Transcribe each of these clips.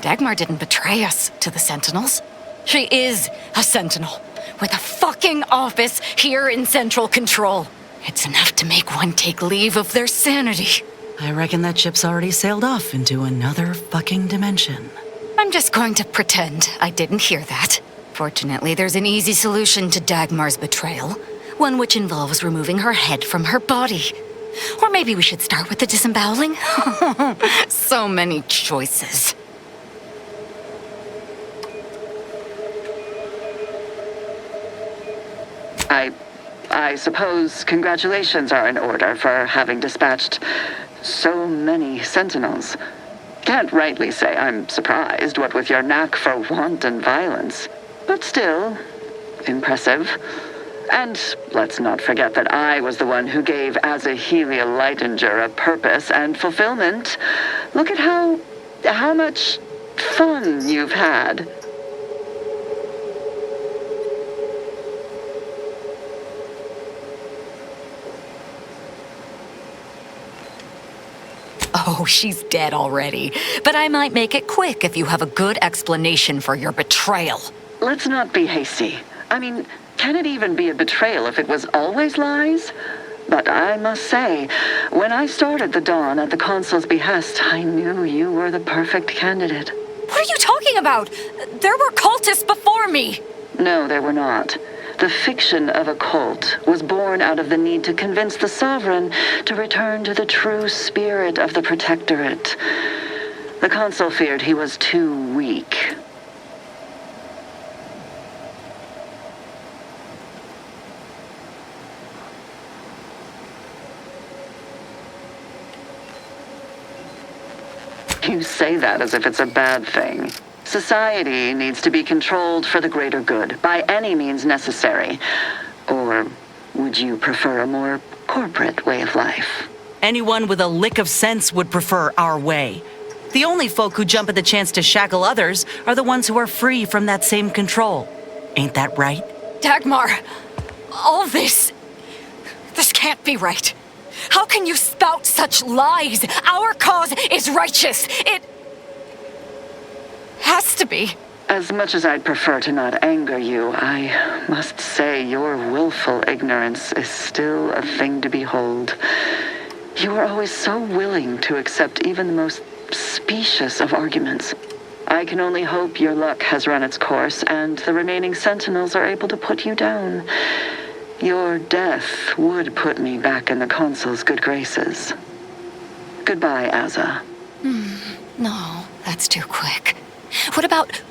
Dagmar didn't betray us to the Sentinels. She is a Sentinel, with a fucking office here in Central Control. It's enough to make one take leave of their sanity. I reckon that ship's already sailed off into another fucking dimension. I'm just going to pretend I didn't hear that. Fortunately, there's an easy solution to Dagmar's betrayal. One which involves removing her head from her body. Or maybe we should start with the disemboweling? So many choices. I suppose congratulations are in order for having dispatched so many Sentinels. Can't rightly say I'm surprised, what with your knack for wanton violence. But still, impressive. And let's not forget that I was the one who gave Azahelia Leitinger a purpose and fulfillment. Look at how much fun you've had. Oh, she's dead already. But I might make it quick if you have a good explanation for your betrayal. Let's not be hasty. I mean, can it even be a betrayal if it was always lies? But I must say, when I started the Dawn at the Consul's behest, I knew you were the perfect candidate. What are you talking about? There were cultists before me. No, there were not. The fiction of a cult was born out of the need to convince the Sovereign to return to the true spirit of the Protectorate. The Consul feared he was too weak. You say that as if it's a bad thing. Society needs to be controlled for the greater good, by any means necessary. Or would you prefer a more corporate way of life? Anyone with a lick of sense would prefer our way. The only folk who jump at the chance to shackle others are the ones who are free from that same control. Ain't that right? Dagmar, all this can't be right. How can you spout such lies? Our cause is righteous. It has to be. As much as I'd prefer to not anger you, I must say your willful ignorance is still a thing to behold. You are always so willing to accept even the most specious of arguments. I can only hope your luck has run its course and the remaining Sentinels are able to put you down. Your death would put me back in the Consul's good graces. Goodbye, Aza. No, that's too quick. What about...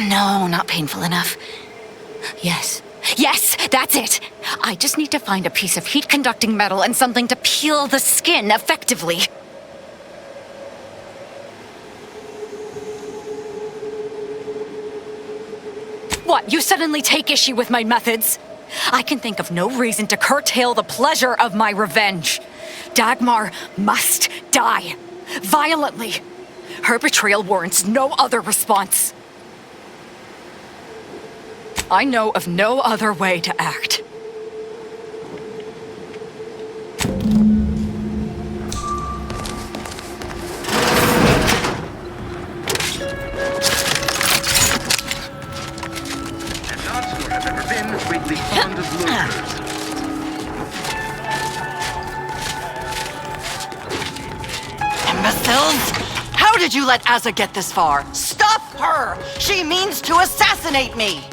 No, not painful enough. Yes, that's it. I just need to find a piece of heat-conducting metal and something to peel the skin effectively. What, you suddenly take issue with my methods? I can think of no reason to curtail the pleasure of my revenge. Dagmar must die. Violently. Her betrayal warrants no other response. I know of no other way to act. Imbeciles! How did you let Aza get this far? Stop her! She means to assassinate me!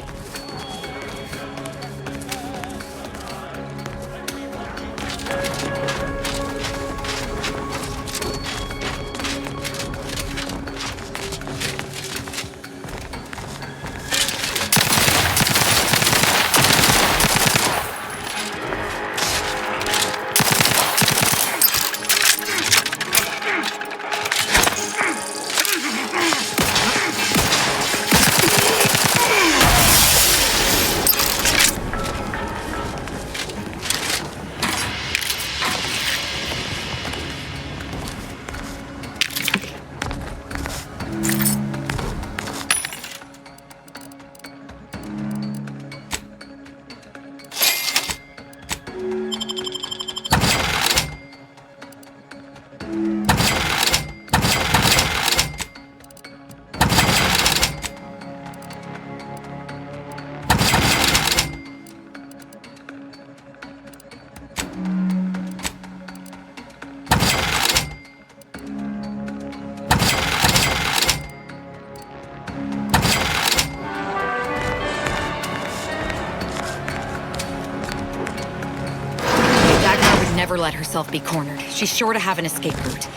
never let herself be cornered. She's sure to have an escape route.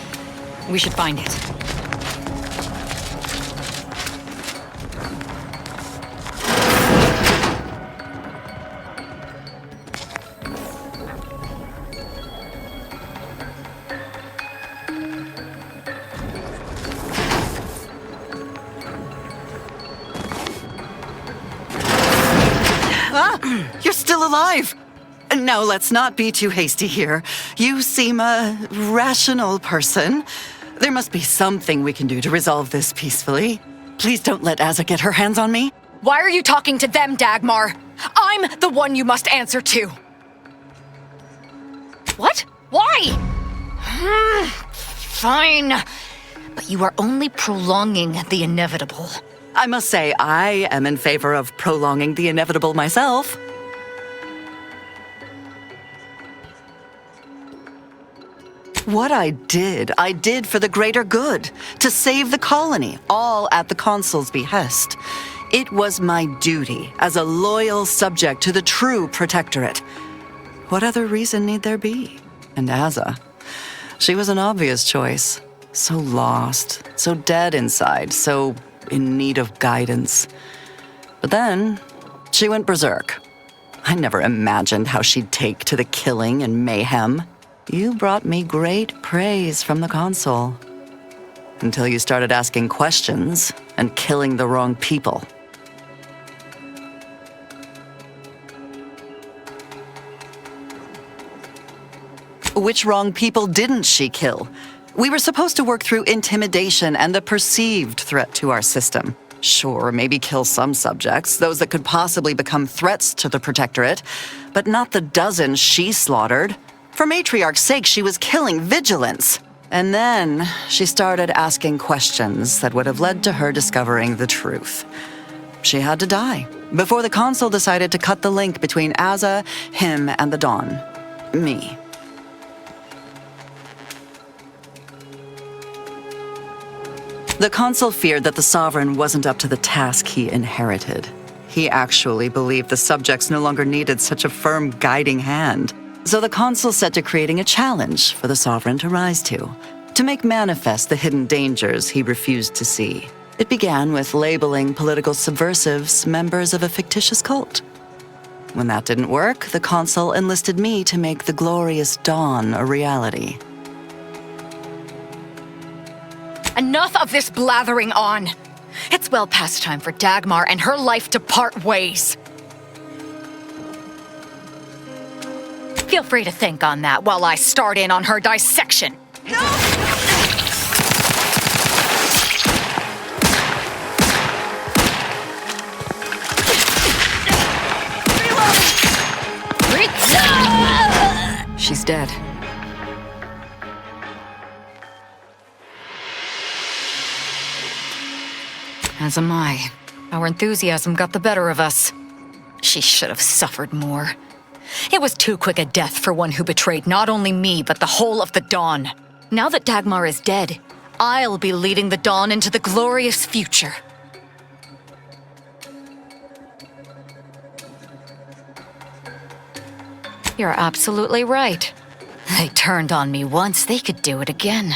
We should find it. You're still alive! Now, let's not be too hasty here. You seem a rational person. There must be something we can do to resolve this peacefully. Please don't let Azza get her hands on me. Why are you talking to them, Dagmar? I'm the one you must answer to. What? Why? Fine. But you are only prolonging the inevitable. I must say, I am in favor of prolonging the inevitable myself. What I did for the greater good, to save the colony, all at the Consul's behest. It was my duty as a loyal subject to the true Protectorate. What other reason need there be? And Azza, she was an obvious choice. So lost, so dead inside, so in need of guidance. But then, she went berserk. I never imagined how she'd take to the killing and mayhem. You brought me great praise from the Consul. Until you started asking questions and killing the wrong people. Which wrong people didn't she kill? We were supposed to work through intimidation and the perceived threat to our system. Sure, maybe kill some subjects, those that could possibly become threats to the Protectorate, but not the dozens she slaughtered. For Matriarch's sake, she was killing vigilance. And then she started asking questions that would have led to her discovering the truth. She had to die before the Consul decided to cut the link between Azza, him, and the Dawn. Me. The Consul feared that the Sovereign wasn't up to the task he inherited. He actually believed the subjects no longer needed such a firm guiding hand. So the Consul set to creating a challenge for the Sovereign to rise to make manifest the hidden dangers he refused to see. It began with labeling political subversives members of a fictitious cult. When that didn't work, the Consul enlisted me to make the glorious dawn a reality. Enough of this blathering on. It's well past time for Dagmar and her life to part ways. Feel free to think on that while I start in on her dissection. She's dead. As am I. Our enthusiasm got the better of us. She should have suffered more. It was too quick a death for one who betrayed not only me, but the whole of the Dawn. Now that Dagmar is dead, I'll be leading the Dawn into the glorious future. You're absolutely right. They turned on me once, they could do it again.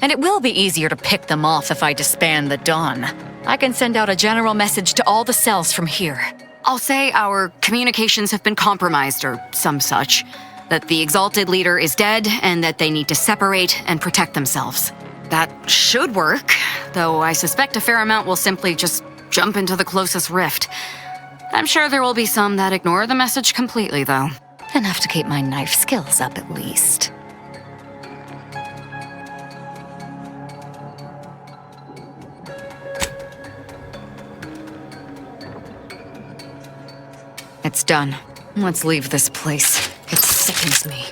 And it will be easier to pick them off if I disband the Dawn. I can send out a general message to all the cells from here. I'll say our communications have been compromised or some such, that the Exalted Leader is dead and that they need to separate and protect themselves. That should work, though I suspect a fair amount will simply just jump into the closest rift. I'm sure there will be some that ignore the message completely, though. Enough to keep my knife skills up at least. It's done. Let's leave this place. It sickens me.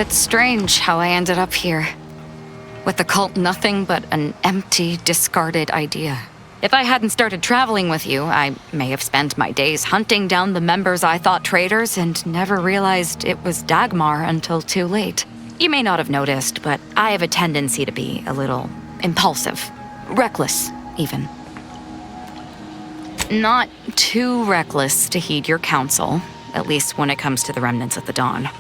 It's strange how I ended up here. With the cult nothing but an empty, discarded idea. If I hadn't started traveling with you, I may have spent my days hunting down the members I thought traitors and never realized it was Dagmar until too late. You may not have noticed, but I have a tendency to be a little impulsive. Reckless, even. Not too reckless to heed your counsel, at least when it comes to the remnants of the Dawn.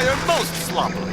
fire most sloppily.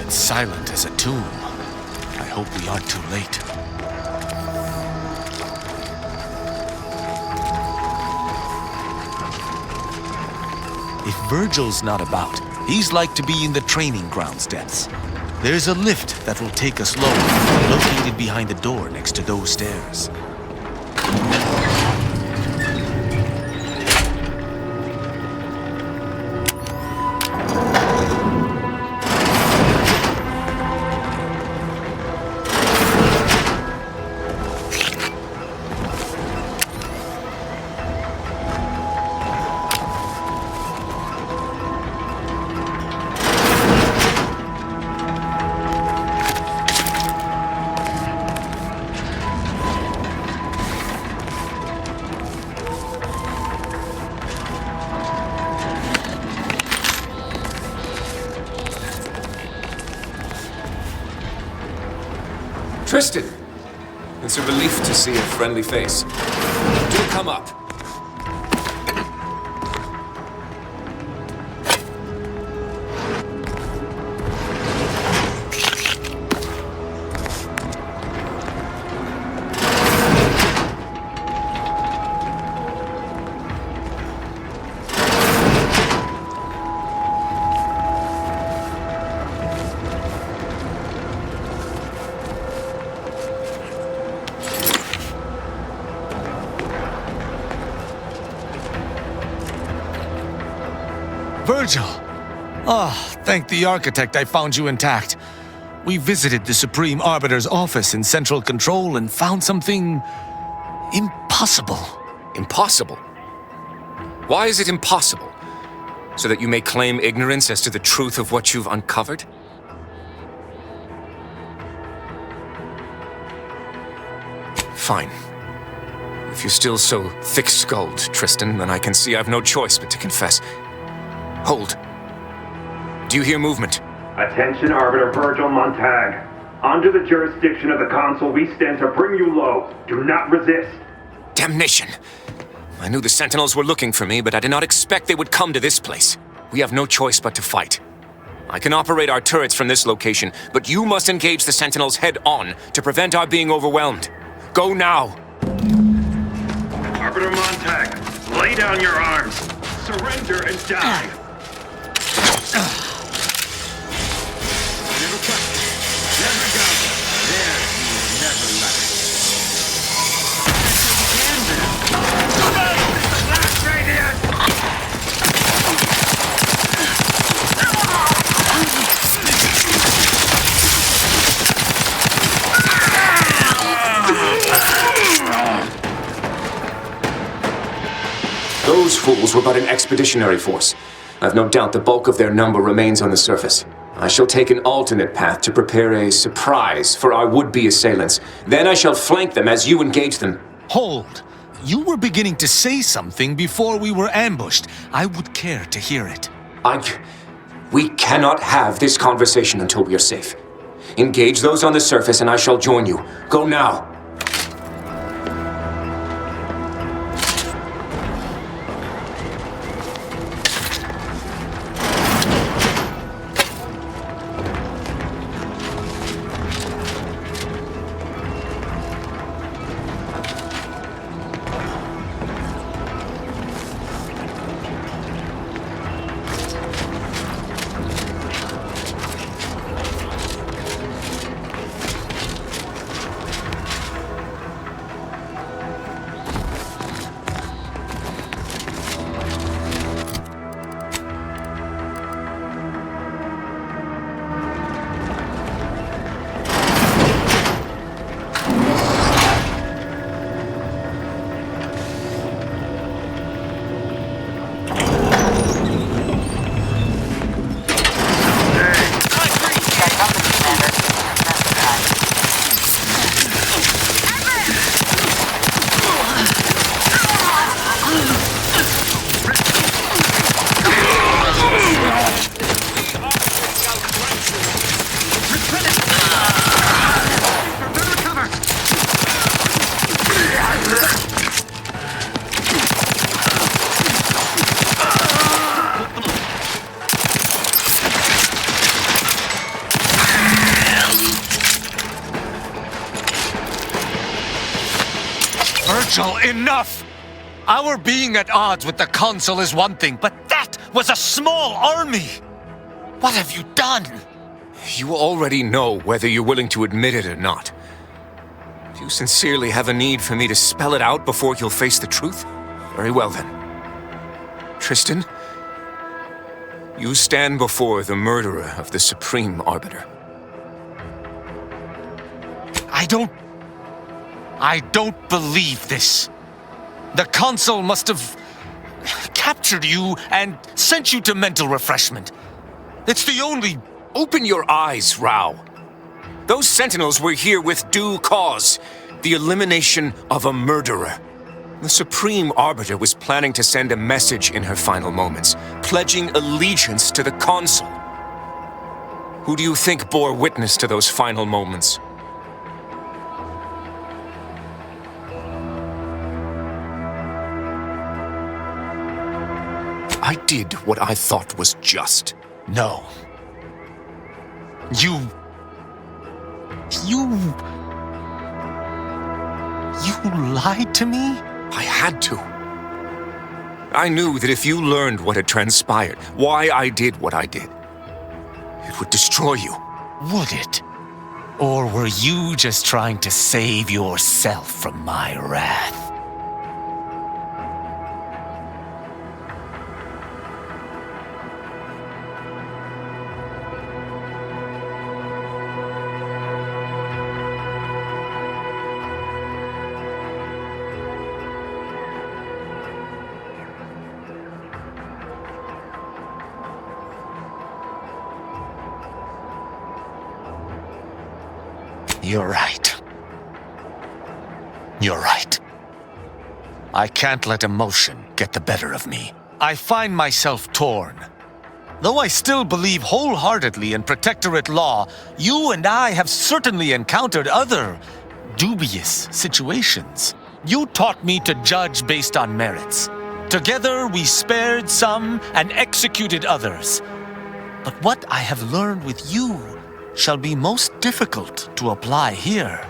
It's silent as a tomb. I hope we aren't too late. If Virgil's not about, he's like to be in the training grounds depths. There's a lift that will take us lower, located behind the door next to those stairs. Tristan! It's a relief to see a friendly face. Do come up. Virgil! Ah, thank the architect I found you intact. We visited the Supreme Arbiter's office in Central Control and found something impossible. Impossible? Why is it impossible? So that you may claim ignorance as to the truth of what you've uncovered? Fine. If you're still so thick-skulled, Tristan, then I can see I've no choice but to confess. Hold. Do you hear movement? Attention, Arbiter Virgil Montag. Under the jurisdiction of the Council, we stand to bring you low. Do not resist. Damnation! I knew the Sentinels were looking for me, but I did not expect they would come to this place. We have no choice but to fight. I can operate our turrets from this location, but you must engage the Sentinels head-on to prevent our being overwhelmed. Go now! Arbiter Montag, lay down your arms. Surrender and die. Never touch it. Never go. There, you will never let it. Come on! This is the last radiant! Those fools were but an expeditionary force. I've no doubt the bulk of their number remains on the surface. I shall take an alternate path to prepare a surprise for our would-be assailants. Then I shall flank them as you engage them. Hold! You were beginning to say something before we were ambushed. I would care to hear it. We cannot have this conversation until we are safe. Engage those on the surface and I shall join you. Go now. Virgil, enough! Our being at odds with the Consul is one thing, but that was a small army! What have you done? You already know whether you're willing to admit it or not. Do you sincerely have a need for me to spell it out before you'll face the truth? Very well then. Tristan, you stand before the murderer of the Supreme Arbiter. I don't believe this. The Consul must have captured you and sent you to mental refreshment. It's the only... Open your eyes, Rao. Those Sentinels were here with due cause. The elimination of a murderer. The Supreme Arbiter was planning to send a message in her final moments, pledging allegiance to the Consul. Who do you think bore witness to those final moments? I did what I thought was just. No. You lied to me? I had to. I knew that if you learned what had transpired, why I did what I did, it would destroy you. Would it? Or were you just trying to save yourself from my wrath? You're right. You're right. I can't let emotion get the better of me. I find myself torn. Though I still believe wholeheartedly in protectorate law, you and I have certainly encountered other dubious situations. You taught me to judge based on merits. Together we spared some and executed others. But what I have learned with you shall be most difficult to apply here.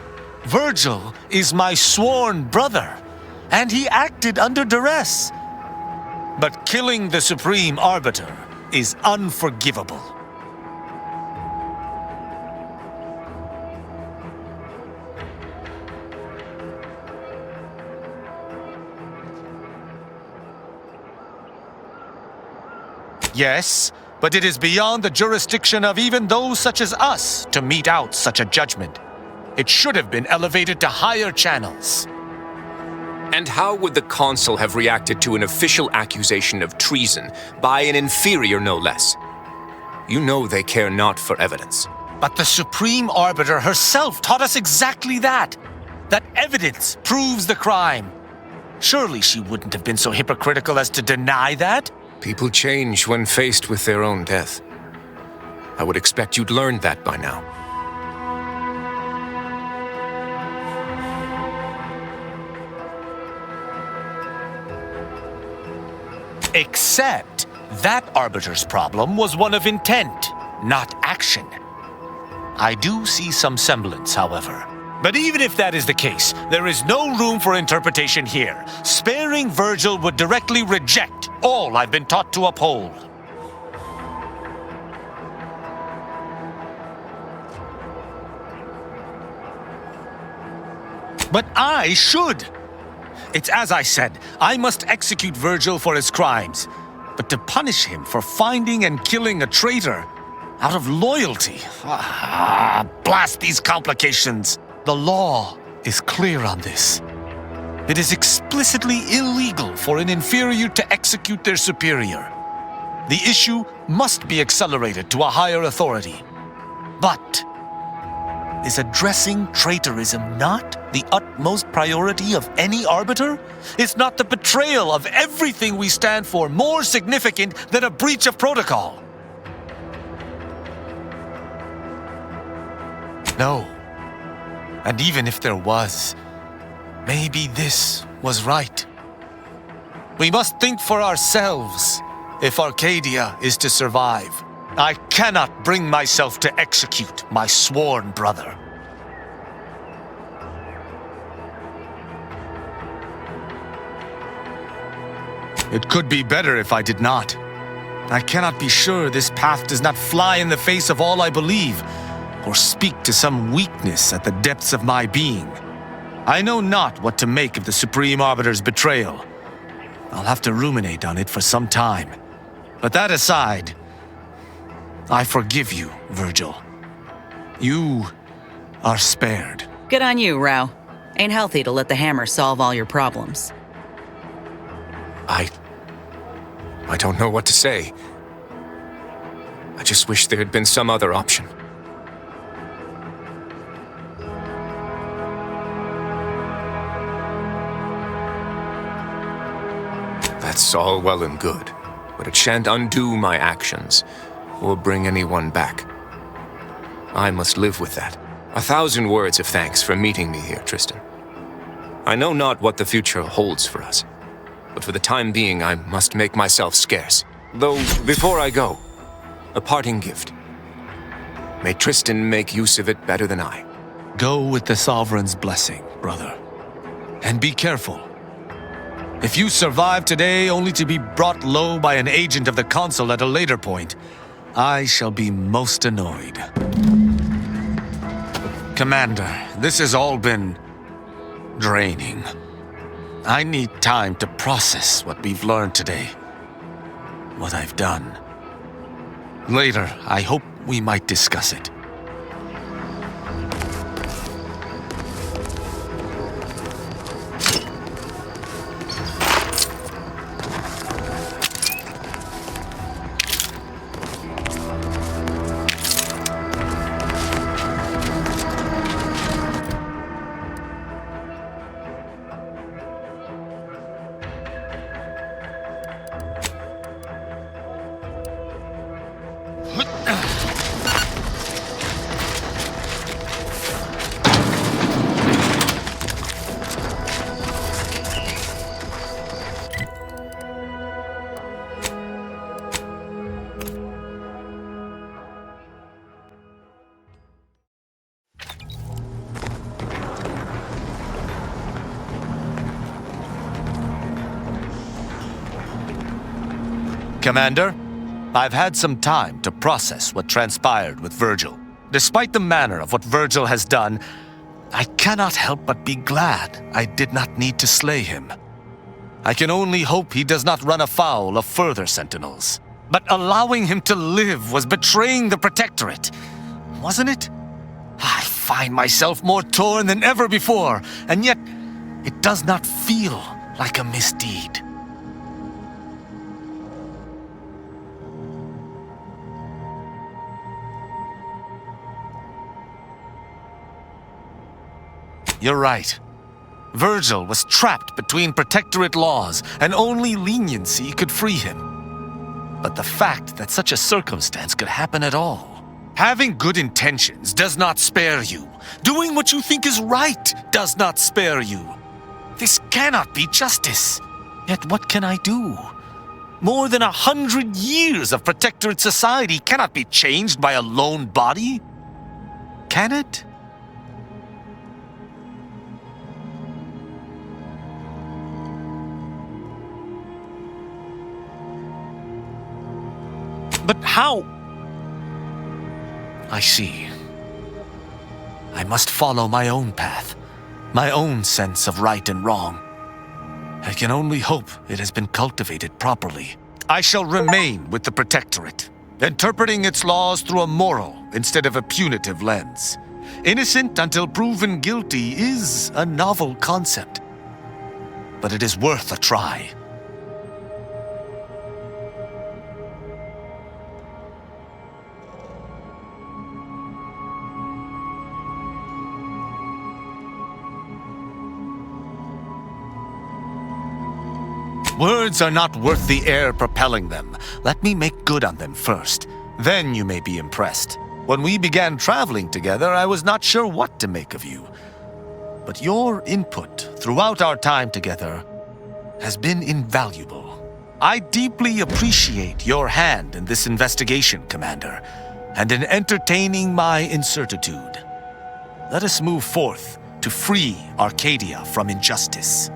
Virgil is my sworn brother, and he acted under duress. But killing the Supreme Arbiter is unforgivable. Yes, but it is beyond the jurisdiction of even those such as us to mete out such a judgment. It should have been elevated to higher channels. And how would the Consul have reacted to an official accusation of treason by an inferior no less? You know they care not for evidence. But the Supreme Arbiter herself taught us exactly that. That evidence proves the crime. Surely she wouldn't have been so hypocritical as to deny that? People change when faced with their own death. I would expect you'd learned that by now. Except that Arbiter's problem was one of intent, not action. I do see some semblance, however. But even if that is the case, there is no room for interpretation here. Sparing Virgil would directly reject all I've been taught to uphold. But I should. It's as I said, I must execute Virgil for his crimes. But to punish him for finding and killing a traitor out of loyalty, blast these complications. The law is clear on this. It is explicitly illegal for an inferior to execute their superior. The issue must be accelerated to a higher authority. But is addressing traitorism not the utmost priority of any arbiter? Is not the betrayal of everything we stand for more significant than a breach of protocol? No. And even if there was, maybe this was right. We must think for ourselves if Arcadia is to survive. I cannot bring myself to execute my sworn brother. It could be better if I did not. I cannot be sure this path does not fly in the face of all I believe, or speak to some weakness at the depths of my being. I know not what to make of the Supreme Arbiter's betrayal. I'll have to ruminate on it for some time. But that aside, I forgive you, Virgil. You are spared. Good on you, Rao. Ain't healthy to let the hammer solve all your problems. I don't know what to say. I just wish there had been some other option. That's all well and good, but it shan't undo my actions, or bring anyone back. I must live with that. 1,000 words of thanks for meeting me here, Tristan. I know not what the future holds for us, but for the time being I must make myself scarce. Though, before I go, a parting gift. May Tristan make use of it better than I. Go with the Sovereign's blessing, brother. And be careful. If you survive today only to be brought low by an agent of the Consul at a later point, I shall be most annoyed. Commander, this has all been draining. I need time to process what we've learned today. What I've done. Later, I hope we might discuss it. Commander, I've had some time to process what transpired with Virgil. Despite the manner of what Virgil has done, I cannot help but be glad I did not need to slay him. I can only hope he does not run afoul of further sentinels. But allowing him to live was betraying the Protectorate, wasn't it? I find myself more torn than ever before, and yet it does not feel like a misdeed. You're right. Virgil was trapped between Protectorate laws, and only leniency could free him. But the fact that such a circumstance could happen at all. Having good intentions does not spare you. Doing what you think is right does not spare you. This cannot be justice. Yet what can I do? More than 100 years of Protectorate society cannot be changed by a lone body. Can it? But how? I see. I must follow my own path, my own sense of right and wrong. I can only hope it has been cultivated properly. I shall remain with the Protectorate, interpreting its laws through a moral instead of a punitive lens. Innocent until proven guilty is a novel concept, but it is worth a try. Words are not worth the air propelling them. Let me make good on them first. Then you may be impressed. When we began traveling together, I was not sure what to make of you. But your input throughout our time together has been invaluable. I deeply appreciate your hand in this investigation, Commander, and in entertaining my incertitude. Let us move forth to free Arcadia from injustice.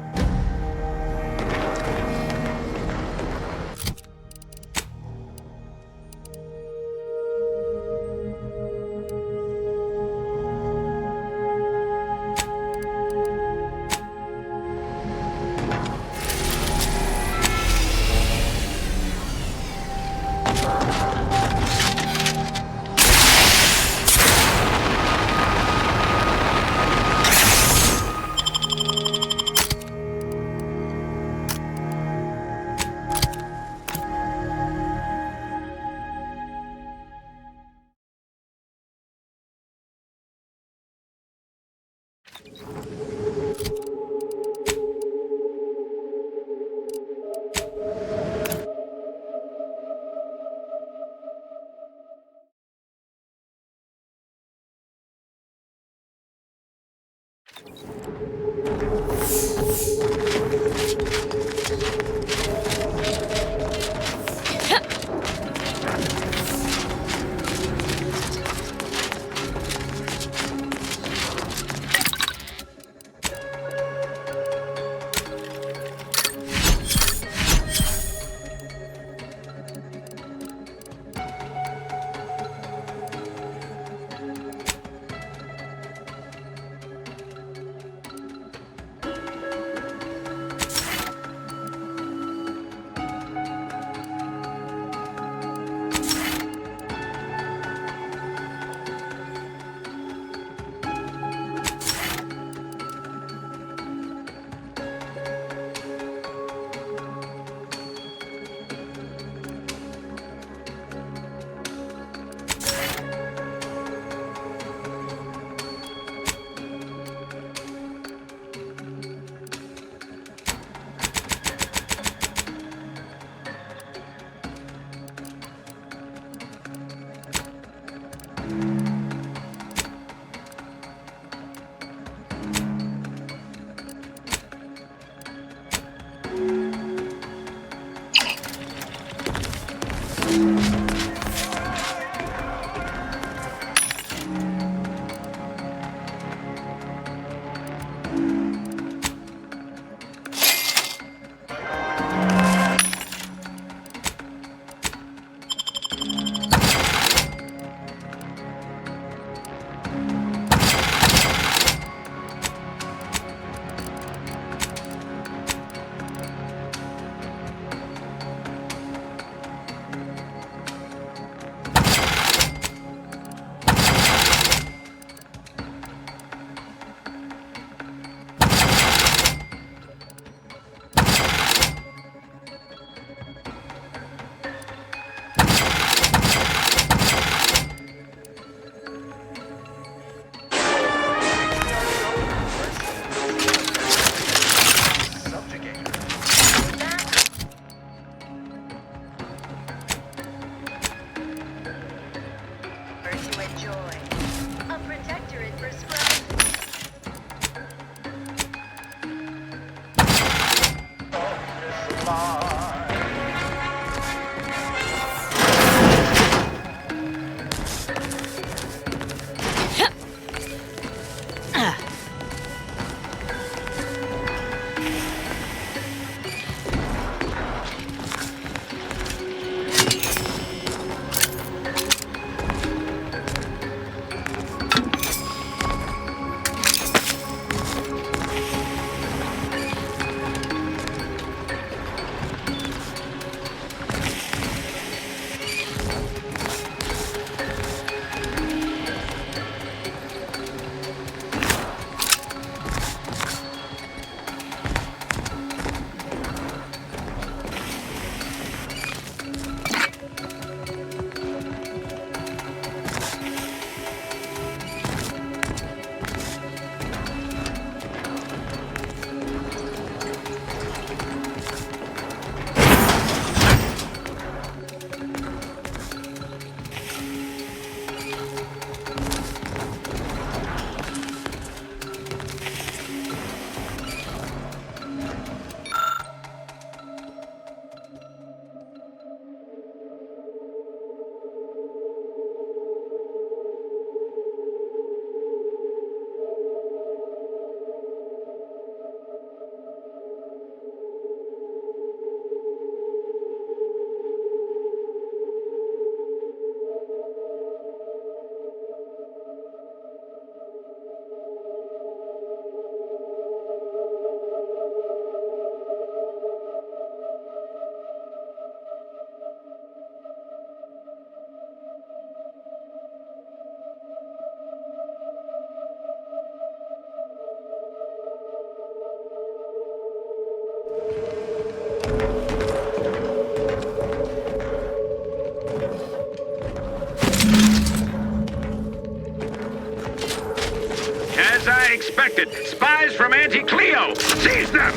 As I expected, spies from Anti-Cleo! Seize them!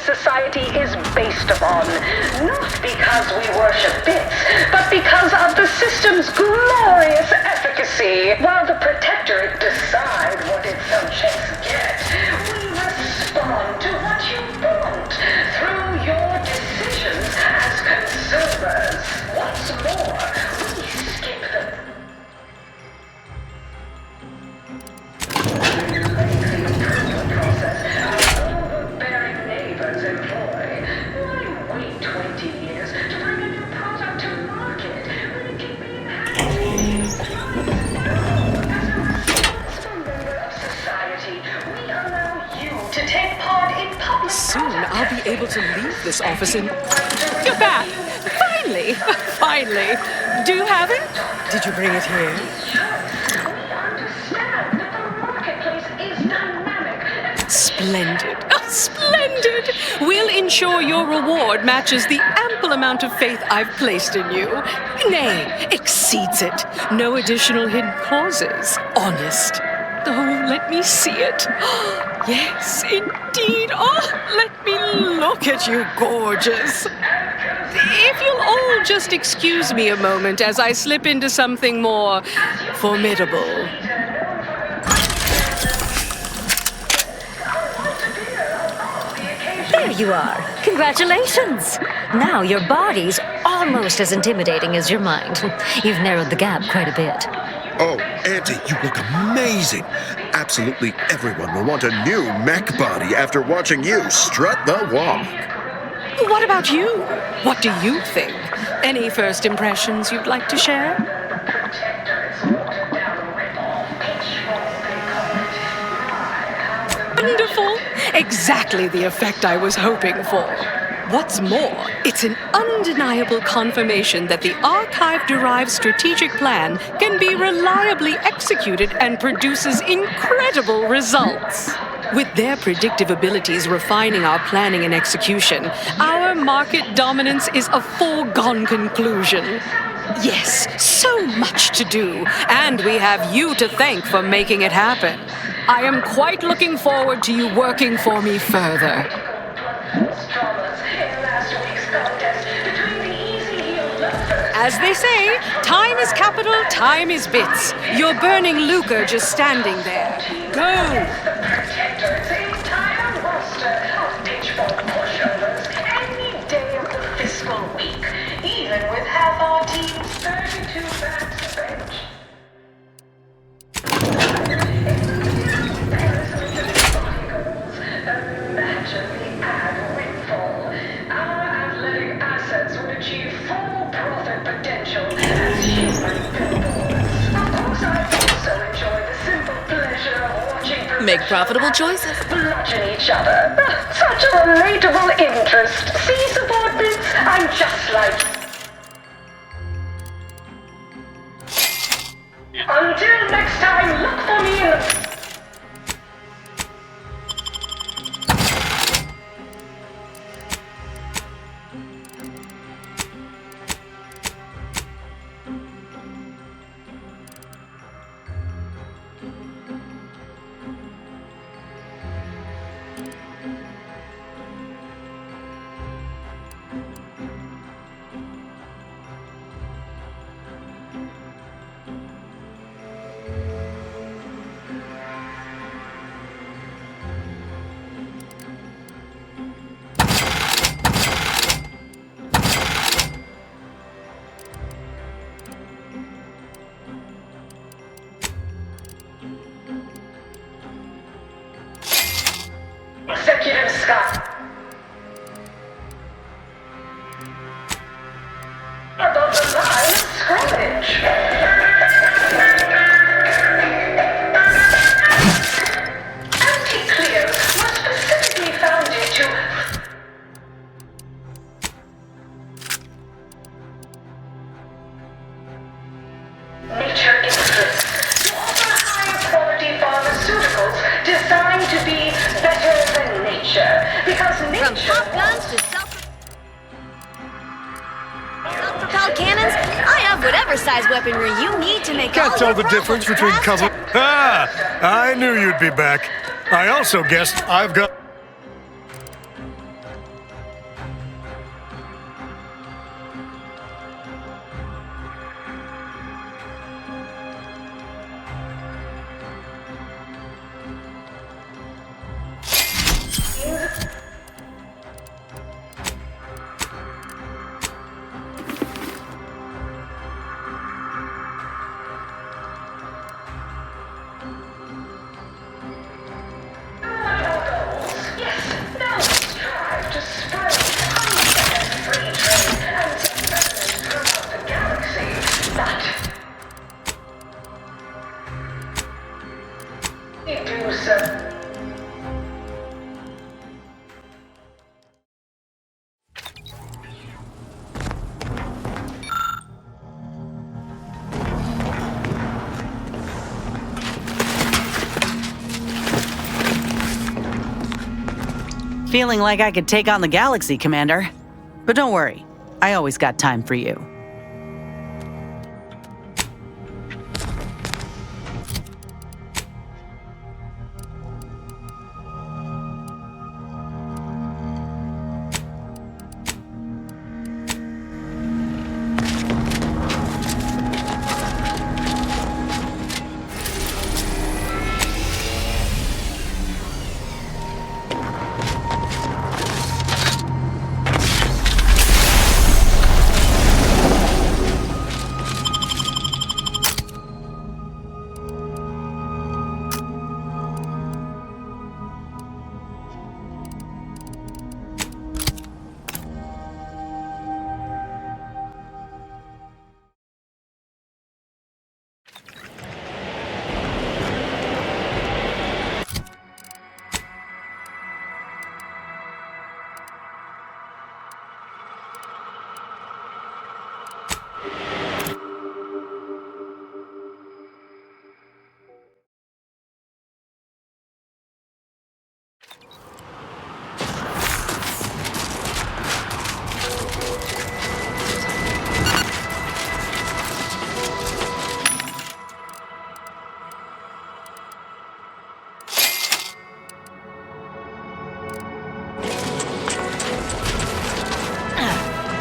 Society is based upon, not because we worship bits, but because of the system's glorious efficacy. While the Protectorate decide what its subjects get, we respond to what you want through your decisions as consumers. What's more, we skip the process overbearing neighbors employ. Why wait 20 years to bring a new product to market when it can be enhanced? As a responsible member of society, we allow you to take part in public. Soon I'll be able to leave this office in... You're back! Finally! Finally! Do you have it? Did you bring it here? Splendid. Oh, splendid! We'll ensure your reward matches the ample amount of faith I've placed in you. Nay, exceeds it. No additional hidden clauses. Honest. Oh, let me see it. Yes, indeed. Oh, let me look at you, gorgeous. If you'll all just excuse me a moment as I slip into something more formidable. There you are. Congratulations. Now your body's almost as intimidating as your mind. You've narrowed the gap quite a bit. Oh, Auntie, you look amazing. Absolutely everyone will want a new mech body after watching you strut the walk. What about you? What do you think? Any first impressions you'd like to share? Wonderful! Exactly the effect I was hoping for. What's more, it's an undeniable confirmation that the archive-derived strategic plan can be reliably executed and produces incredible results. With their predictive abilities refining our planning and execution, our market dominance is a foregone conclusion. Yes, so much to do, and we have you to thank for making it happen. I am quite looking forward to you working for me further. As they say, time is capital, time is bits. You're burning lucre just standing there. Go! Any day of the fiscal week, even with half our team's 32 backs bench. Imagine the ad windfall. Our athletic assets would achieve full profit potential as human billboards. Of course, I also enjoy the simple pleasure of watching Make profitable choices. bludgeon each other. Such a relatable interest. See, subordinates, I'm just like... Until next time, look for me in the... Executive Scott. Above the line of scrimmage. Anti-Cleos was specifically founded to... From pop guns to self-propelled cannons, I have whatever size weaponry you need to make Can't all tell your the difference problems between faster. cover. I knew you'd be back. I also guessed I've got. Feeling like I could take on the galaxy, Commander. But don't worry, I always got time for you.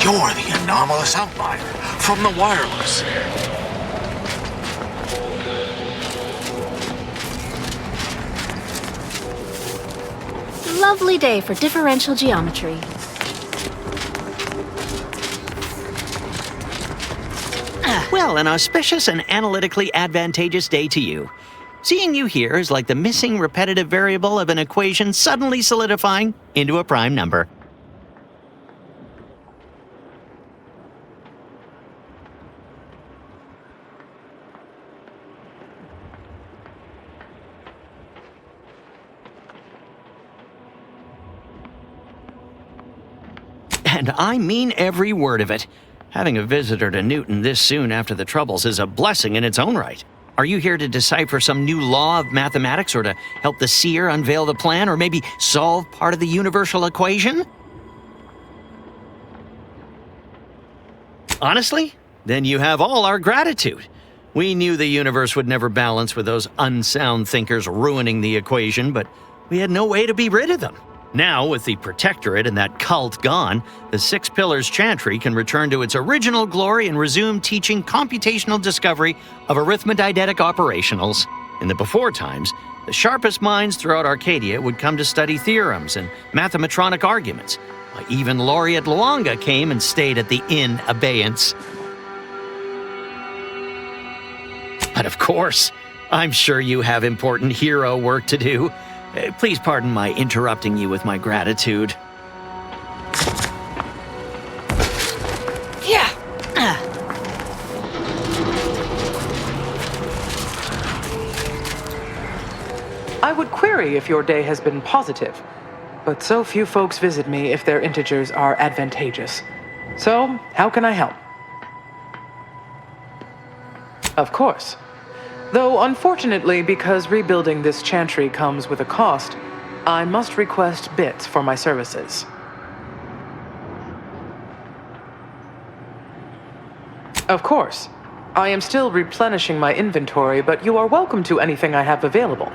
You're the anomalous outlier from the wireless. Lovely day for differential geometry. Well, an auspicious and analytically advantageous day to you. Seeing you here is like the missing repetitive variable of an equation suddenly solidifying into a prime number. And I mean every word of it. Having a visitor to Newton this soon after the Troubles is a blessing in its own right. Are you here to decipher some new law of mathematics, or to help the seer unveil the plan, or maybe solve part of the universal equation? Honestly? Then you have all our gratitude. We knew the universe would never balance with those unsound thinkers ruining the equation, but we had no way to be rid of them. Now, with the Protectorate and that cult gone, the Six Pillars Chantry can return to its original glory and resume teaching computational discovery of arithmetidetic operationals. In the before times, the sharpest minds throughout Arcadia would come to study theorems and mathematronic arguments. Even Laureate Luanga came and stayed at the Inn Abeyance. But of course, I'm sure you have important hero work to do. Please pardon my interrupting you with my gratitude. Yeah. I would query if your day has been positive, but so few folks visit me if their integers are advantageous. So, how can I help? Of course. Though, unfortunately, because rebuilding this chantry comes with a cost, I must request bits for my services. Of course. I am still replenishing my inventory, but you are welcome to anything I have available.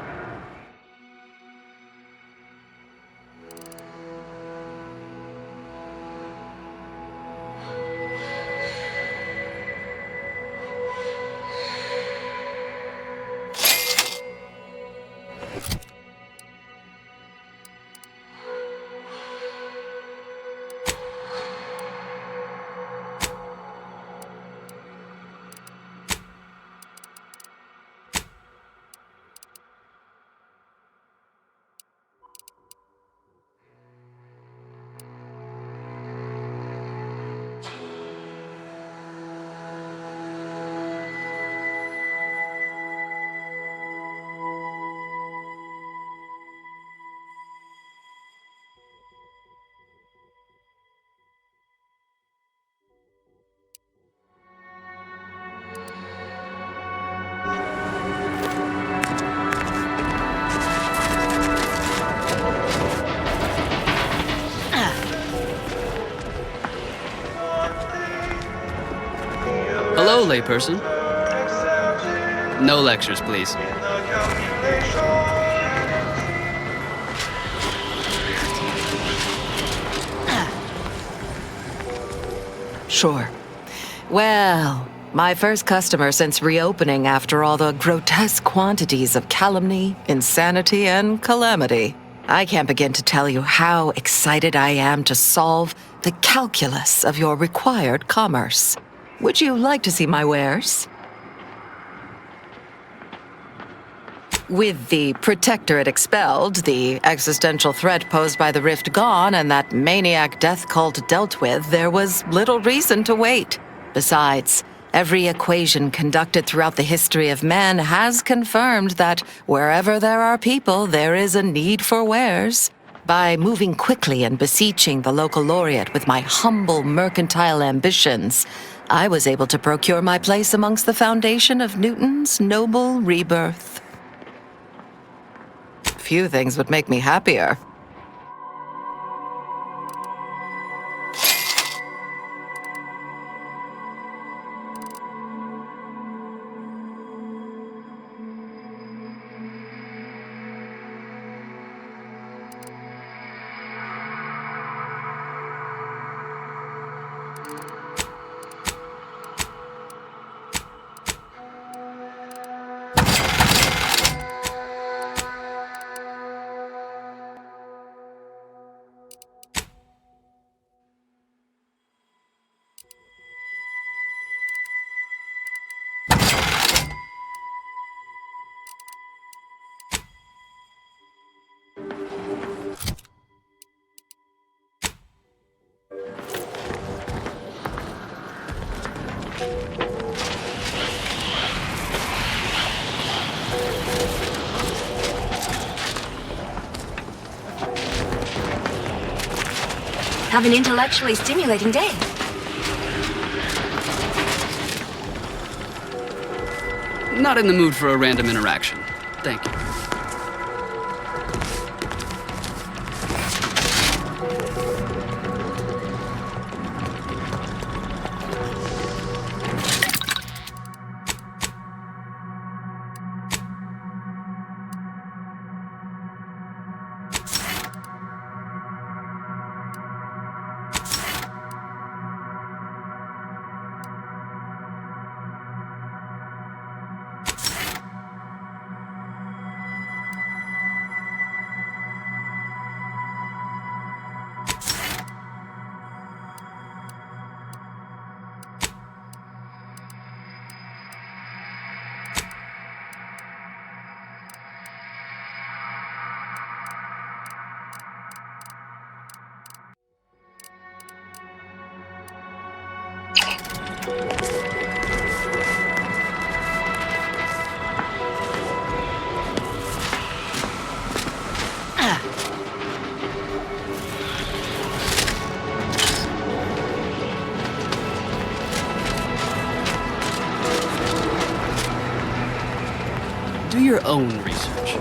Hello, layperson. No lectures, please. Sure. Well, my first customer since reopening after all the grotesque quantities of calumny, insanity, and calamity. I can't begin to tell you how excited I am to solve the calculus of your required commerce. Would you like to see my wares? With the Protectorate expelled, the existential threat posed by the Rift gone, and that maniac death cult dealt with, there was little reason to wait. Besides, every equation conducted throughout the history of man has confirmed that wherever there are people, there is a need for wares. By moving quickly and beseeching the local laureate with my humble mercantile ambitions, I was able to procure my place amongst the foundation of Newton's noble rebirth. Few things would make me happier. Have an intellectually stimulating day. Not in the mood for a random interaction. Thank you. Do your own research.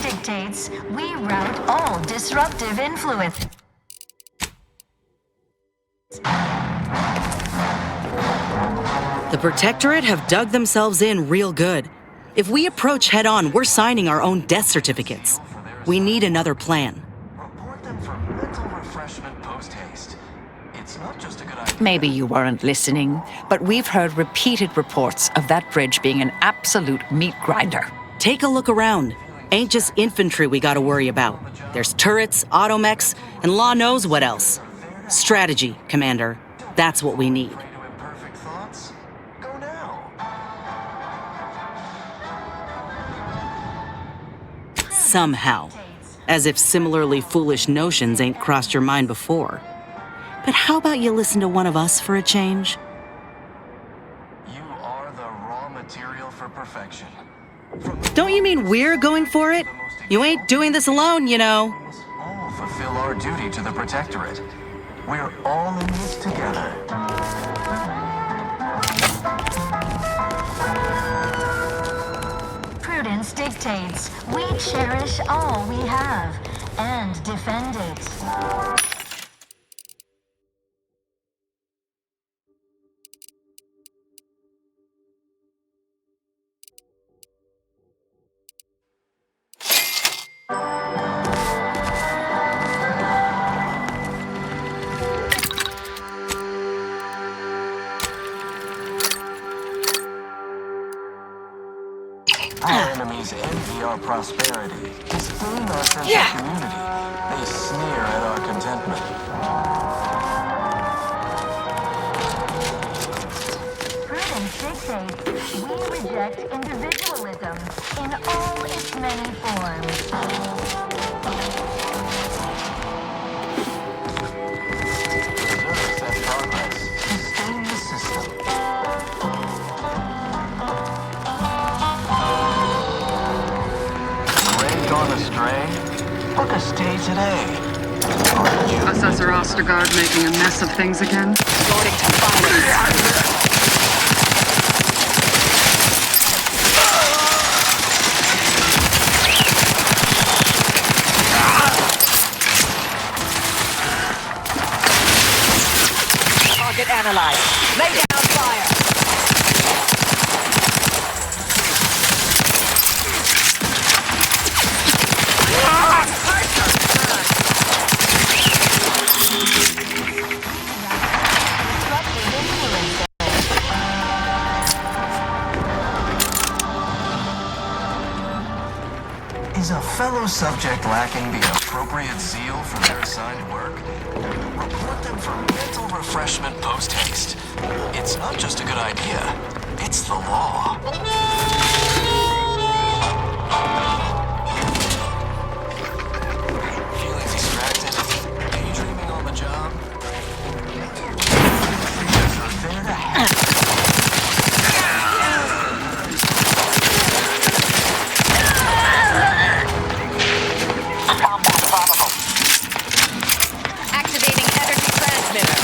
Dictates we rout all disruptive influence. The Protectorate have dug themselves in real good. If we approach head-on, we're signing our own death certificates. We need another plan. Maybe you weren't listening, but we've heard repeated reports of that bridge being an absolute meat grinder. Take a look around. Ain't just infantry we gotta worry about. There's turrets, automechs, and law knows what else. Strategy, Commander. That's what we need. Somehow. As if similarly foolish notions ain't crossed your mind before. But how about you listen to one of us for a change? You are the raw material for perfection. Don't you mean we're going for it? You ain't doing this alone, you know. All fulfill our duty to the Protectorate. We're all in this together. Prudence dictates we cherish all we have and defend it. Our enemies envy our prosperity, disdain our sense of community. They sneer at our contentment. Prudence dictates we reject individualism in all its many forms. Set progress. Sustain the system. Gone astray? Book a stay today. Assessor Ostergaard making a mess of things again? Resorting to violence. Target analyzed. Lay down fire. Is a fellow subject lacking the appropriate zeal for their assigned work? Report them for mental refreshment post-haste. It's not just a good idea, it's the law. Feeling distracted? Daydreaming on the job? Prepare to have Activating energy transmitter.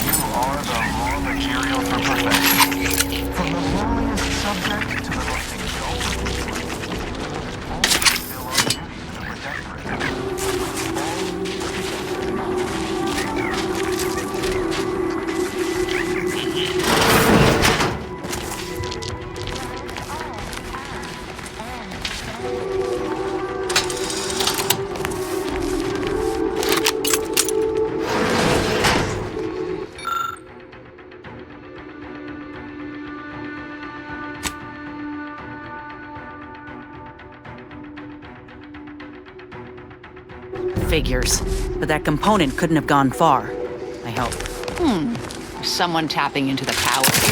You are the raw material for perfection. From the lowliest subject to the most exalted. All fulfill our duty to the Protectorate. Figures. But that component couldn't have gone far. I hope. Someone tapping into the power here.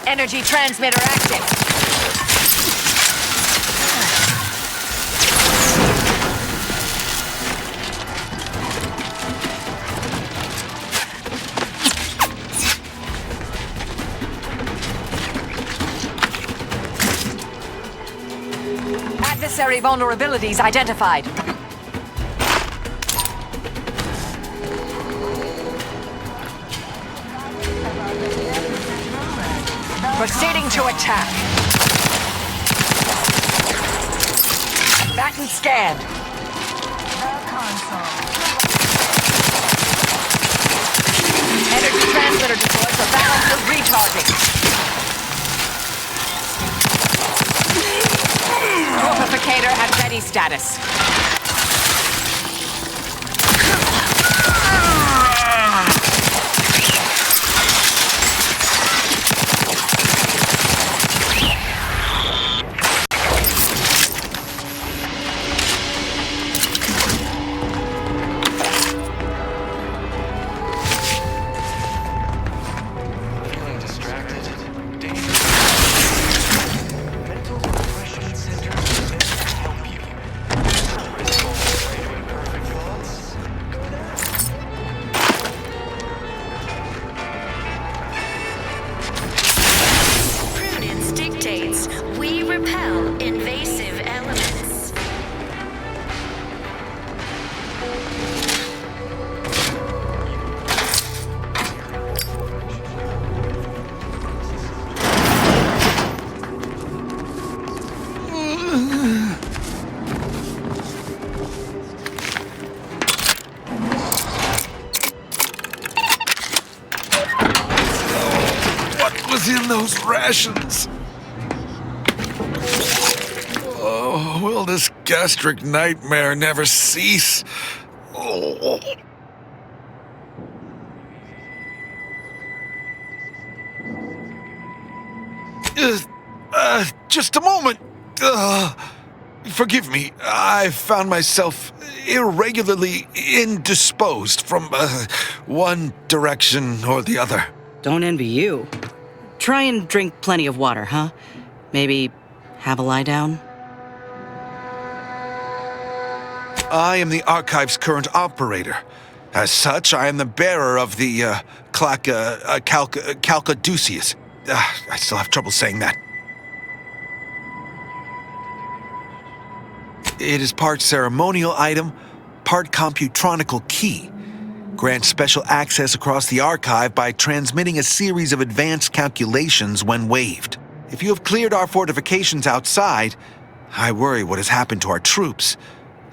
Energy transmitter active. Adversary vulnerabilities identified. Proceeding to attack. Batten scanned. Energy transmitter deployed for balance of recharging. Amplificator at ready status. In those rations. Oh, will this gastric nightmare never cease? Oh. Just a moment. Forgive me. I found myself irregularly indisposed from one direction or the other. Don't envy you. Try and drink plenty of water, huh? Maybe have a lie down? I am the Archive's current operator. As such, I am the bearer of the Calcaduceus. I still have trouble saying that. It is part ceremonial item, part computronical key. Grants special access across the Archive by transmitting a series of advanced calculations when waived. If you have cleared our fortifications outside, I worry what has happened to our troops.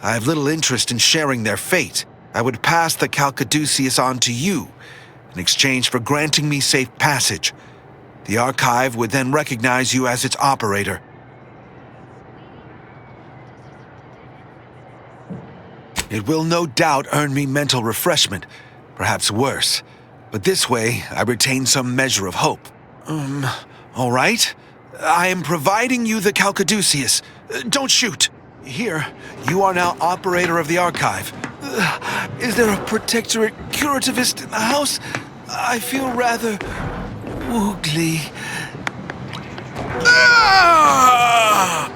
I have little interest in sharing their fate. I would pass the Calcaduceus on to you, in exchange for granting me safe passage. The Archive would then recognize you as its operator. It will no doubt earn me mental refreshment, perhaps worse. But this way, I retain some measure of hope. All right. I am providing you the Calcaduceus. Don't shoot. Here, you are now operator of the Archive. Is there a protectorate curativist in the house? I feel rather woogly. Ah!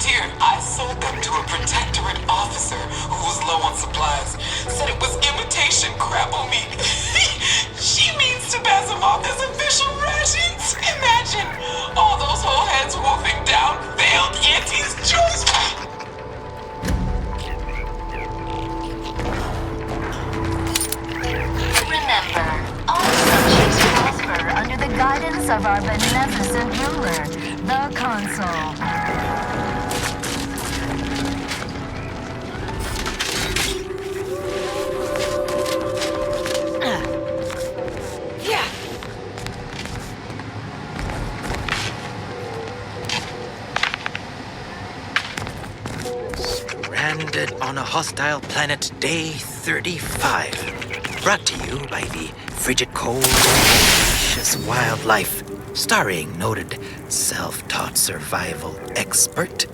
volunteered. I sold them to a protectorate officer who was low on supplies. Said it was imitation crapple meat. She means to pass them off as official rations. Imagine all those whole heads wolfing down failed Auntie's choice. Remember, all subjects prosper under the guidance of our beneficent ruler, the Consul. Stranded on a hostile planet, day 35. Brought to you by the frigid cold, delicious wildlife. Starring noted self-taught survival expert,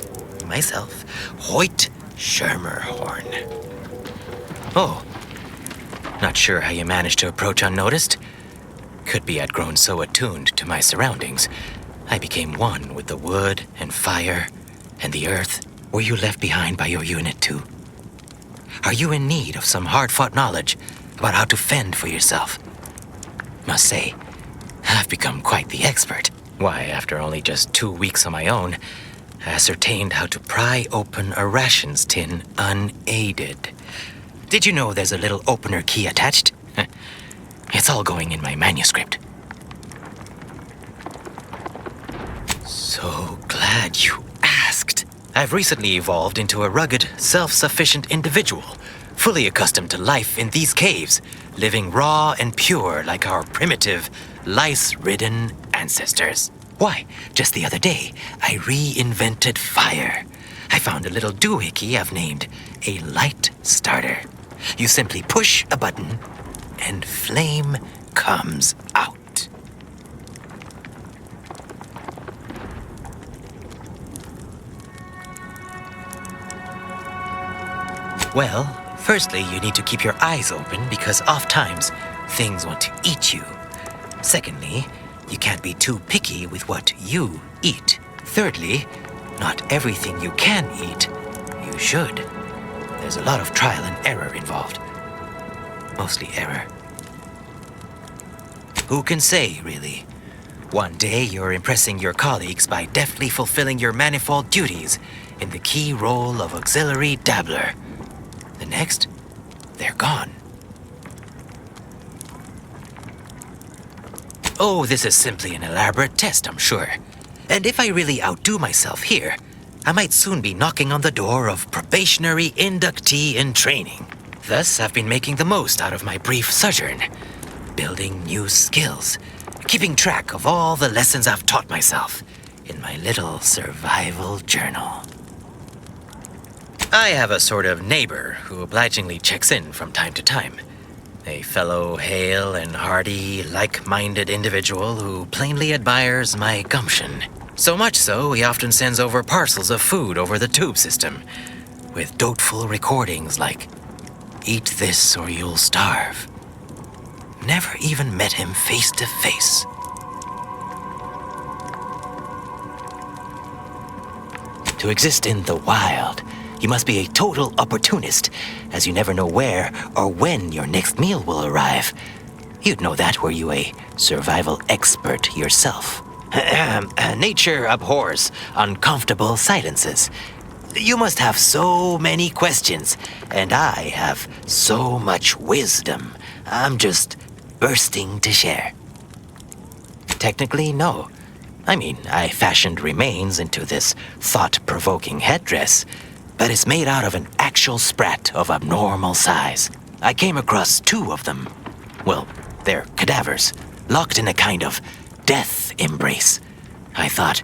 myself, Hoyt Schermerhorn. Oh, not sure how you managed to approach unnoticed. Could be I'd grown so attuned to my surroundings, I became one with the wood and fire and the earth. Were you left behind by your unit too? Are you in need of some hard-fought knowledge about how to fend for yourself? Must say, I've become quite the expert. Why, after only just 2 weeks on my own, I ascertained how to pry open a rations tin unaided. Did you know there's a little opener key attached? It's all going in my manuscript. So glad you asked. I've recently evolved into a rugged, self-sufficient individual, fully accustomed to life in these caves, living raw and pure like our primitive, lice-ridden ancestors. Why, just the other day, I reinvented fire. I found a little doohickey I've named a light starter. You simply push a button, and flame comes out. Well, firstly, you need to keep your eyes open because oft-times things want to eat you. Secondly, you can't be too picky with what you eat. Thirdly, not everything you can eat, you should. There's a lot of trial and error involved. Mostly error. Who can say, really? One day you're impressing your colleagues by deftly fulfilling your manifold duties in the key role of auxiliary dabbler. The next, they're gone. Oh, this is simply an elaborate test, I'm sure. And if I really outdo myself here, I might soon be knocking on the door of probationary inductee in training. Thus, I've been making the most out of my brief sojourn, building new skills, keeping track of all the lessons I've taught myself in my little survival journal. I have a sort of neighbor who obligingly checks in from time to time. A fellow hale and hearty, like-minded individual who plainly admires my gumption. So much so, he often sends over parcels of food over the tube system, with doleful recordings like, "Eat this or you'll starve." Never even met him face to face. To exist in the wild, you must be a total opportunist, as you never know where or when your next meal will arrive. You'd know that were you a survival expert yourself. Nature abhors uncomfortable silences. You must have so many questions, and I have so much wisdom. I'm just bursting to share. Technically, no. I mean, I fashioned remains into this thought-provoking headdress, but it's made out of an actual sprat of abnormal size. I came across 2 of them. Well, they're cadavers, locked in a kind of death embrace. I thought,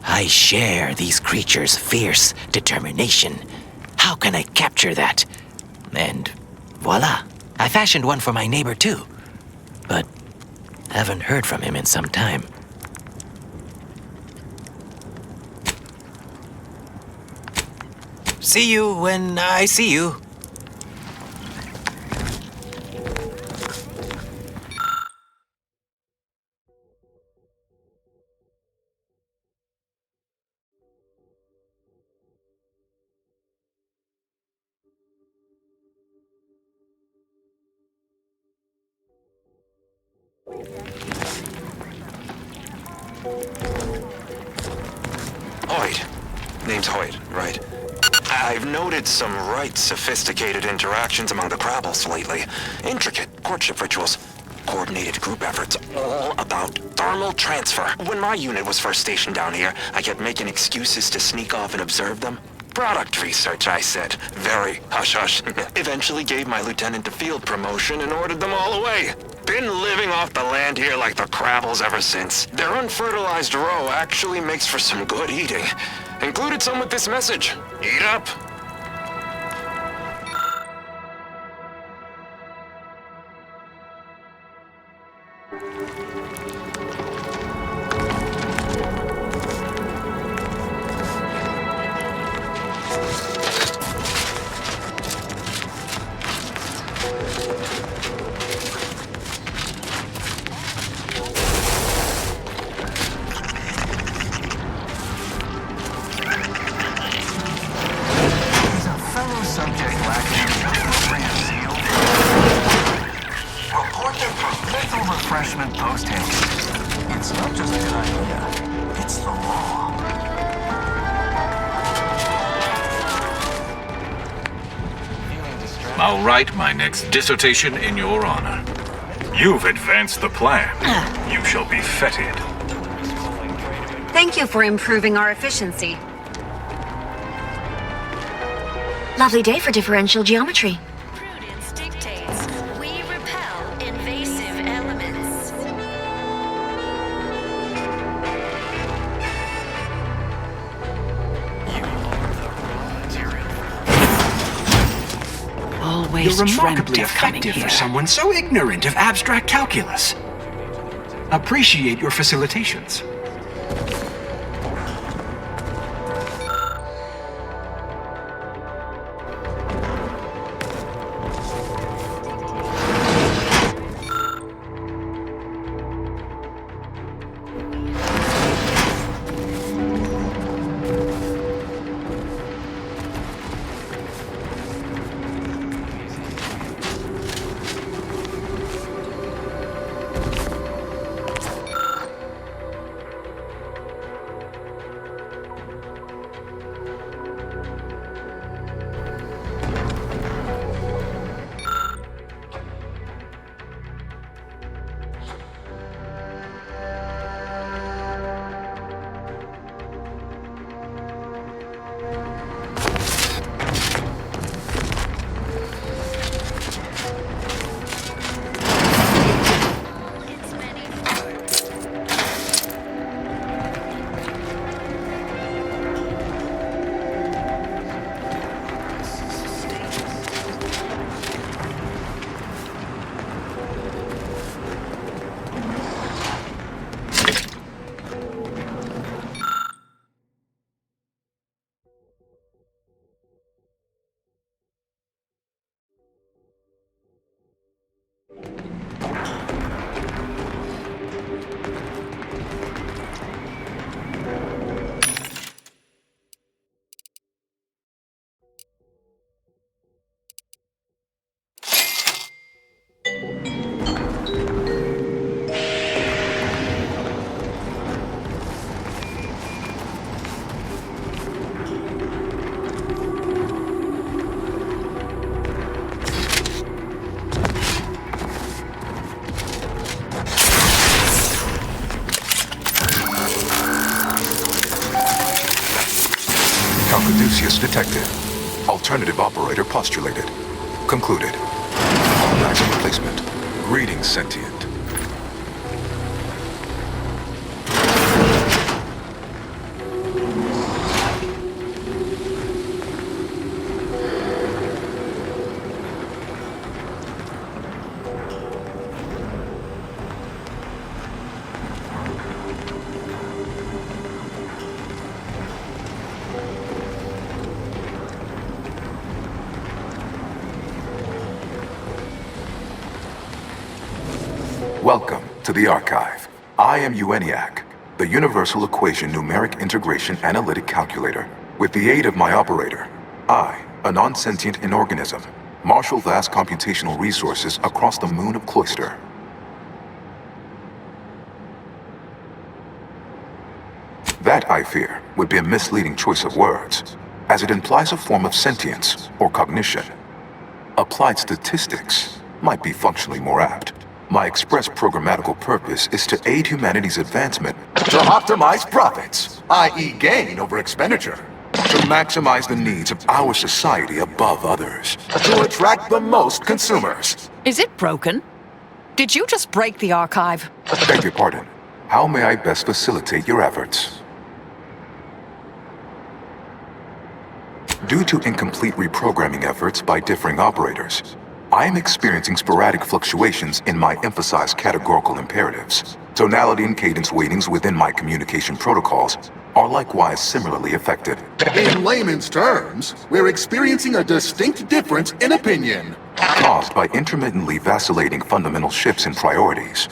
I share these creatures' fierce determination. How can I capture that? And voila, I fashioned one for my neighbor too. But haven't heard from him in some time. See you when I see you. Hoyt. Name's Hoyt, right? I've noted some right sophisticated interactions among the Crabbles lately. Intricate courtship rituals. Coordinated group efforts, all about thermal transfer. When my unit was first stationed down here, I kept making excuses to sneak off and observe them. Product research, I said. Very hush-hush. Eventually gave my lieutenant a field promotion and ordered them all away. Been living off the land here like the Crabbles ever since. Their unfertilized roe actually makes for some good eating. Included some with this message. Eat up. Refreshment post-haste. It's not just a good idea, it's the law. I'll write my next dissertation in your honor. You've advanced the plan. You shall be feted. Thank you for improving our efficiency. Lovely day for differential geometry. Prudence dictates we repel invasive elements. Always You're dreamt remarkably of coming effective for here. someone so ignorant of abstract calculus. Appreciate your facilitations. Caduceus detected. Alternative operator postulated. Concluded. Automatic replacement. Greetings, sentient. Welcome to the Archive. I am ENIAC, the Universal Equation Numeric Integration Analytic Calculator. With the aid of my operator, I, a non-sentient inorganism, marshal vast computational resources across the moon of Cloister. That, I fear, would be a misleading choice of words, as it implies a form of sentience or cognition. Applied statistics might be functionally more apt. My express programmatical purpose is to aid humanity's advancement to optimize profits, i.e. gain over expenditure, to maximize the needs of our society above others, to attract the most consumers. Is it broken? Did you just break the archive? Beg your pardon. How may I best facilitate your efforts? Due to incomplete reprogramming efforts by differing operators, I am experiencing sporadic fluctuations in my emphasized categorical imperatives. Tonality and cadence weightings within my communication protocols are likewise similarly affected. In layman's terms, we're experiencing a distinct difference in opinion. Caused by intermittently vacillating fundamental shifts in priorities.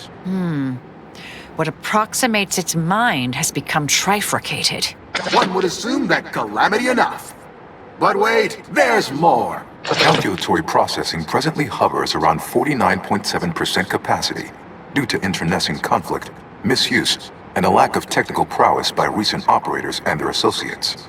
What approximates its mind has become trifurcated. One would assume that calamity enough. But wait, there's more. Calculatory processing presently hovers around 49.7% capacity due to internecine conflict, misuse, and a lack of technical prowess by recent operators and their associates.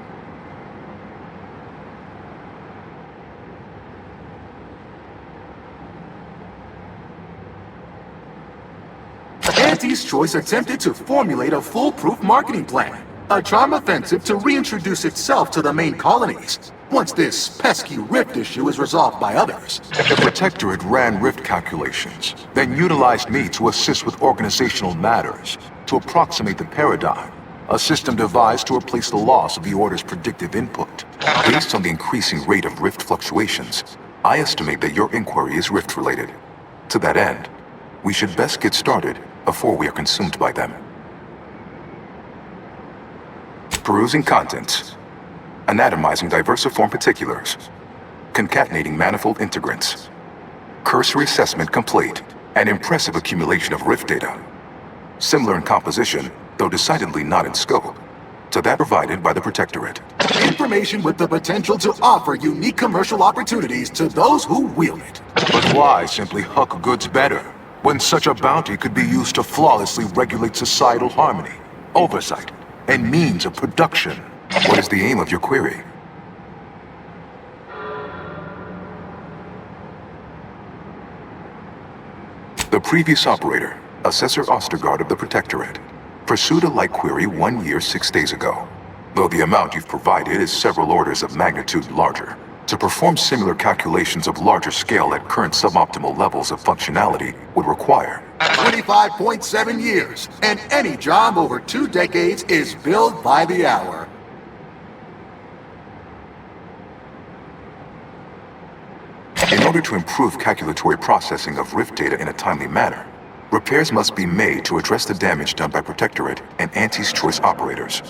Auntie's Choice attempted to formulate a foolproof marketing plan, a charm offensive to reintroduce itself to the main colonies, once this pesky rift issue is resolved by others. The Protectorate ran rift calculations, then utilized me to assist with organizational matters, to approximate the paradigm, a system devised to replace the loss of the Order's predictive input. Based on the increasing rate of rift fluctuations, I estimate that your inquiry is rift-related. To that end, we should best get started before we are consumed by them. Perusing contents. Anatomizing diversiform particulars. Concatenating manifold integrants. Cursory assessment complete. An impressive accumulation of rift data. Similar in composition, though decidedly not in scope, to that provided by the Protectorate. Information with the potential to offer unique commercial opportunities to those who wield it. But why simply huck goods better, when such a bounty could be used to flawlessly regulate societal harmony, oversight, and means of production? What is the aim of your query? The previous operator, Assessor Ostergaard of the Protectorate, pursued a like query 1 year, 6 days ago, though the amount you've provided is several orders of magnitude larger. To perform similar calculations of larger scale at current suboptimal levels of functionality would require 25.7 years, and any job over 2 decades is billed by the hour. In order to improve calculatory processing of rift data in a timely manner, repairs must be made to address the damage done by Protectorate and Auntie's Choice operators.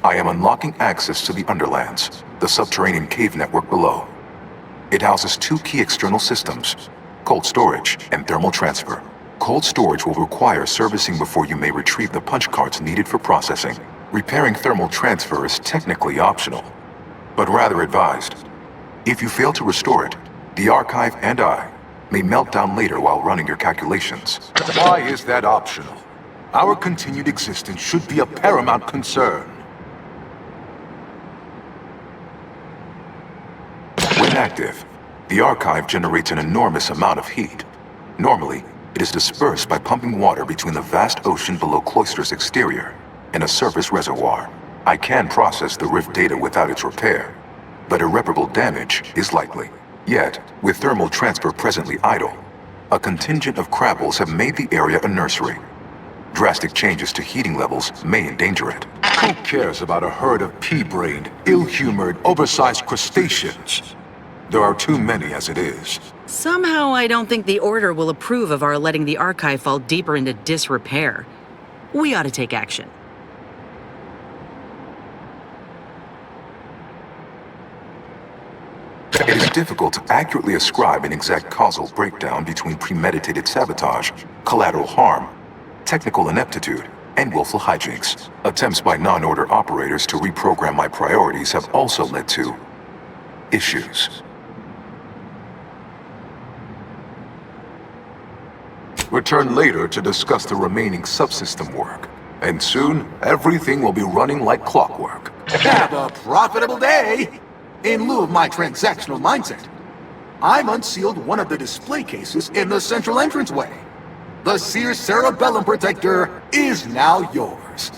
I am unlocking access to the Underlands, the subterranean cave network below. It houses 2 key external systems, cold storage and thermal transfer. Cold storage will require servicing before you may retrieve the punch cards needed for processing. Repairing thermal transfer is technically optional, but rather advised. If you fail to restore it, the archive and I may melt down later while running your calculations. Why is that optional? Our continued existence should be a paramount concern. When active, the archive generates an enormous amount of heat. Normally, it is dispersed by pumping water between the vast ocean below Cloister's exterior and a surface reservoir. I can process the rift data without its repair, but irreparable damage is likely. Yet, with thermal transfer presently idle, a contingent of crabbles have made the area a nursery. Drastic changes to heating levels may endanger it. Who cares about a herd of pea-brained, ill-humored, oversized crustaceans? There are too many as it is. Somehow I don't think the Order will approve of our letting the archive fall deeper into disrepair. We ought to take action. It is difficult to accurately ascribe an exact causal breakdown between premeditated sabotage, collateral harm, technical ineptitude, and willful hijinks. Attempts by non-order operators to reprogram my priorities have also led to issues. Return later to discuss the remaining subsystem work. And soon, everything will be running like clockwork. Have a profitable day! In lieu of my transactional mindset, I'm unsealed one of the display cases in the central entranceway. The Sears Cerebellum Protector is now yours.